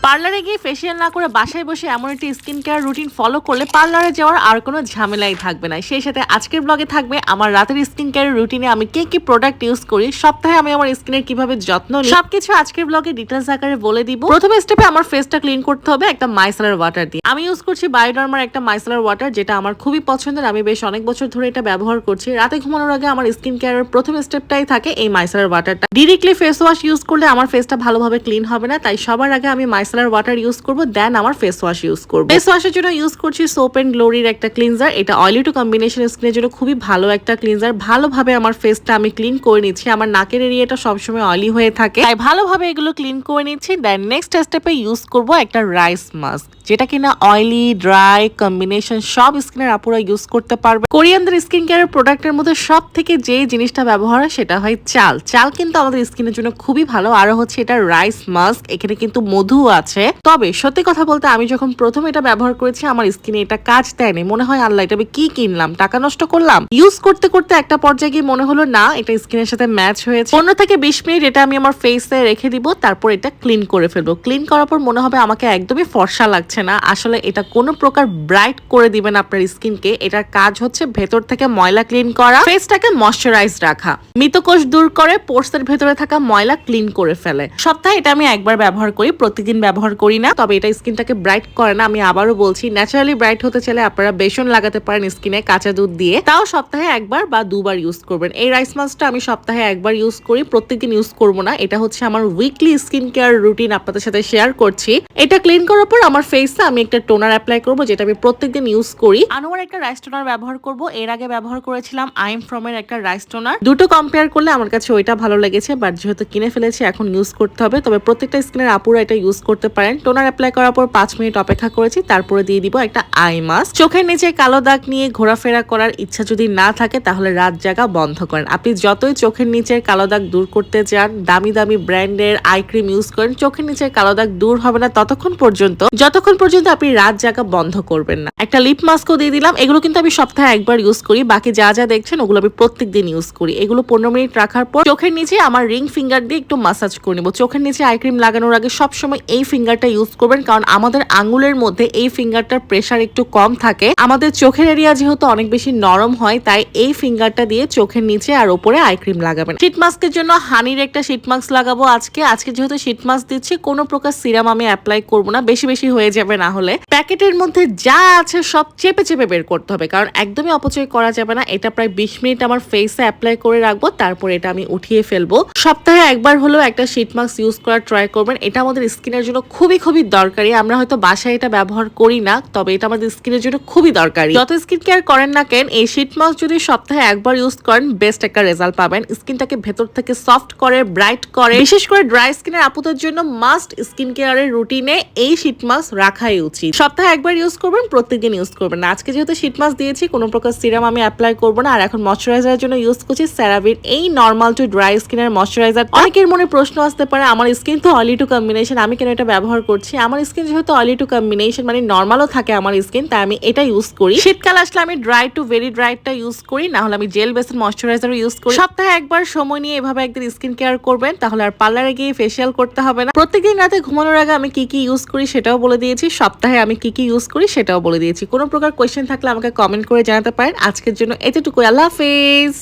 পার্লারে গিয়ে ফেসিয়াল না করে বাসায় বসে এমন একটি স্কিন কেয়ার রুটিন ফলো করলে পার্লারে যাওয়ার আর কোনো ঝামেলাই থাকবে না। সেই সাথে আজকের ব্লগে থাকবে আমার রাতের স্কিন কেয়ার রুটিনে আমি কি কি প্রোডাক্ট ইউজ করি, সপ্তাহে আমি আমার স্কিনের কিভাবে যত্ন নিই, সবকিছু আজকের ব্লগে ডিটেইলস আকারে বলে দিব। প্রথম স্টেপে আমার ফেসটা ক্লিন করতে হবে একটা মাইসেলার ওয়াটার দিয়ে। আমি ইউজ করছি বায়োডার্মার একটা মাইসেলার ওয়াটার, যেটা আমার খুবই পছন্দের। আমি বেশ অনেক বছর ধরে এটা ব্যবহার করছি। রাতে ঘুমানোর আগে আমার স্কিন কেয়ারের প্রথম স্টেপটাই থাকে এই মাইসেলার ওয়াটারটা। ডিরেক্টলি ফেস ওয়াশ ইউজ করলে আমার ফেসটা ভালোভাবে ক্লিন হবে না, তাই সবার আগে আমি মাইসেলার ওয়াটার ইউজ করব, দেন আমার ফেস ওয়াশ ইউজ করব। ফেস ওয়াশের জন্য ইউজ করছি সোপ এন্ড গ্লোরির একটা ক্লিনজার। এটা অয়েলি টু কম্বিনেশন স্কিনের জন্য খুবই ভালো একটা ক্লিনজার। ভালোভাবে আমার ফেসটা আমি ক্লিন করে নিচ্ছি। আমার নাকের এরিয়াটা সবসময় অয়েলি হয়ে থাকে, তাই ভালোভাবে এগুলো ক্লিন করে নিচ্ছি। দেন নেক্সট স্টেপে ইউজ করব একটা রাইস মাস্ক, যেটা কিনা অয়েলি ড্রাই কম্বিনেশন সব স্কিনের আপুরা ইউজ করতে পারবে। কোরিয়ানদের স্কিন কেয়ারের প্রোডাক্টের মধ্যে সব থেকে যে জিনিসটা ব্যবহার হয় সেটা হয় চাল। চাল কিন্তু আমাদের স্কিনের জন্য খুবই ভালো। আর হচ্ছে এটা রাইস মাস্ক, এখানে কিন্তু মধু আছে। তবে সত্যি কথা বলতে আমি যখন প্রথম এটা ব্যবহার করেছি আমার স্কিনে এটা কাজ দেয়নি। মনে হয় আল্লাহ, এটা আমি কি কিনলাম, টাকা নষ্ট করলাম। ইউজ করতে করতে একটা পর্যায়ে গিয়ে মনে হলো না, এটা স্কিনের সাথে ম্যাচ হয়েছে। 15 থেকে 20 মিনিট এটা আমি আমার ফেসে রেখে দিব, তারপর এটা ক্লিন করে ফেলবো। ক্লিন করার পর মনে হবে আমাকে একদমই ফর্সা লাগছে না। আসলে এটা কোনো প্রকার ব্রাইট করে দিবেন আপনার স্কিনকে। এটার কাজ হচ্ছে ভেতর থেকে ময়লা ক্লিন করা, ফেসটাকে ময়শ্চারাইজ রাখা, মৃতকোষ দূর করে পোর্সের ভেতরে থাকা ময়লা ক্লিন করে ফেলে। সপ্তাহে এটা আমি একবার ব্যবহার করি, প্রতিদিন ব্যবহার করি না। তবে এটা স্কিনটাকে ব্রাইট করে না। আমি আবারও বলছি, ন্যাচারালি ব্রাইট হতে চাইলে আপনারা বেসন লাগাতে পারেন স্কিনে কাঁচা দুধ দিয়ে, তাও সপ্তাহে একবার বা দুবার ইউজ করবেন। এই রাইস মাস্কটা আমি সপ্তাহে একবার ইউজ করি, প্রত্যেকদিন ইউজ করব না। এটা হচ্ছে আমার উইকলি স্কিন কেয়ার রুটিন, আপনাদের সাথে শেয়ার করছি। এটা ক্লিন করার পর আমার ফেসে আমি একটা টোনার অ্যাপ্লাই করব, যেটা আমি প্রত্যেকদিন ইউজ করি। আনোয়ার একটা রাইস টোনার ব্যবহার করব। এর আগে ব্যবহার করেছিলাম আইম ফ্রম এর একটা রাইস টোনার। দুটো কম্পেয়ার করলে আমার কাছে ওইটা ভালো লেগেছে, বাট যেহেতু কিনে ফেলেছি এখন ইউজ করতে হবে। তবে প্রত্যেকটা স্কিনের আপুরা এটা ইউজ করতে পারেন। টোনার অ্যাপ্লাই করার পর 5 মিনিট অপেক্ষা করেছি, তারপরে দিয়ে দিব একটা আই মাস্ক। চোখের নিচে কালো দাগ নিয়ে ঘোরাফেরা করার ইচ্ছা যদি না থাকে তাহলে রাত জাগা বন্ধ করেন। আপনি যতই চোখের নিচের কালো দাগ দূর করতে চান, দামি দামি ব্র্যান্ডের আই ক্রিম ইউজ করেন, চোখের নিচের কালো দাগ দূর হবে না যতক্ষণ পর্যন্ত আপনি রাত জাগা বন্ধ করবেন না। একটা লিপ মাস্কও দিয়ে দিলাম। এগুলো কিন্তু আমি সপ্তাহে একবার ইউজ করি, বাকি যা যা দেখছেন ওগুলো আমি প্রত্যেকদিন ইউজ করি। এগুলো 15 মিনিট রাখার পর চোখের নিচে আমার রিং ফিঙ্গার দিয়ে একটু মাসাজ করে নিব। চোখের নিচে আই ক্রিম লাগানোর আগে সবসময় এই ফিঙ্গারটা ইউজ করবেন, কারণ আমাদের আঙ্গুলের মধ্যে এই ফিঙ্গারটার প্রেসার একটু কম থাকে। আমাদের চোখের এরিয়া যেহেতু অনেক বেশি নরম হয়, তাই এই ফিঙ্গারটা দিয়ে চোখের নিচে আর উপরে আই ক্রিম লাগাবেন। শীত মাস্কের জন্য হানির একটা শীত মাস্ক লাগাবো আজকে যেহেতু শীত মাস্ক দিচ্ছি, কোনো প্রকার সিরাম আমি অ্যাপ্লাই করবো না, বেশি বেশি হয়ে যাবে না হলে। প্যাকেটের মধ্যে যা আছে সব চেপে চেপে বের করতে হবে, কারণ একদমই অপচয় করা যাবে না। এটা প্রায় 20 মিনিট আমার ফেসে অ্যাপ্লাই করে রাখবো, তারপর এটা আমি উঠিয়ে ফেলবো। সপ্তাহে একবার হলেও একটা শীত মাস্ক ইউজ করার ট্রাই করবেন। এটা আমাদের স্কিনের জন্য খুবই খুবই দরকারি। আমরা হয়তো বাসায় এটা ব্যবহার করি না, তবে এটা আমাদের স্কিনের জন্য খুবই দরকারি। যত স্কিন কেয়ার করেন না কেন, এই শীত মাস্ক যদি সপ্তাহে একবার ইউজ করেন, বেস্ট একটা রেজাল্ট পাবেন। স্কিনটাকে ভেতর থেকে সফট করে, ব্রাইট করে। বিশেষ করে ড্রাই স্কিনের আপুদের জন্য মাস্ট স্কিন কেয়ারের রুটিনে এই শীত মাস্ক রাখাই উচিত। সপ্তাহে একবার ইউজ করবেন, প্রত্যেকদিন ইউজ করবেন না। আজকে যেহেতু শীত মাস্ক দিয়েছি, কোনো প্রকার সিরাম আমি অ্যাপ্লাই করবো না। আর এখন ময়শ্চারাইজারের জন্য ইউজ করছি সেরাভির এই নর্মাল টু ড্রাই স্কিনের ময়শ্চারাইজার। অনেকের মনে প্রশ্ন আসতে পারে, আমার স্কিন তো অয়েলি টু কম্বিনেশন, আমি কেন এটা ব্যবহার করছি? আমার স্কিন যেহেতু অয়েলি টু কম্বিনেশন, মানে নর্মালও থাকে আমার স্কিন, তাই আমি এটা ইউজ করি। শীতকাল আসলে আমি ড্রাই টু ভেরি ড্রাইটা ইউজ করি, না হলে আমি জেল বেসড ময়শ্চারাইজার ইউজ করি। সপ্তাহে একবার সময় নিয়ে এভাবে একদিন স্কিন কেয়ার করবেন, তাহলে আর পার্লারে গিয়ে ফেসিয়াল করতে হবে না। প্রত্যেকদিন রাতে ঘুমানোর আগে আমি কি কি ইউজ করি সেটাও বলে দিয়েছি, সপ্তাহে আমি কি কি ইউজ করি সেটাও বলে দিয়েছি। কোনো প্রকার কোয়েশ্চেন থাকলে আমাকে কমেন্ট করে জানাতে পারেন। আজকের জন্য এতটুকু, আল্লাহ হাফেজ।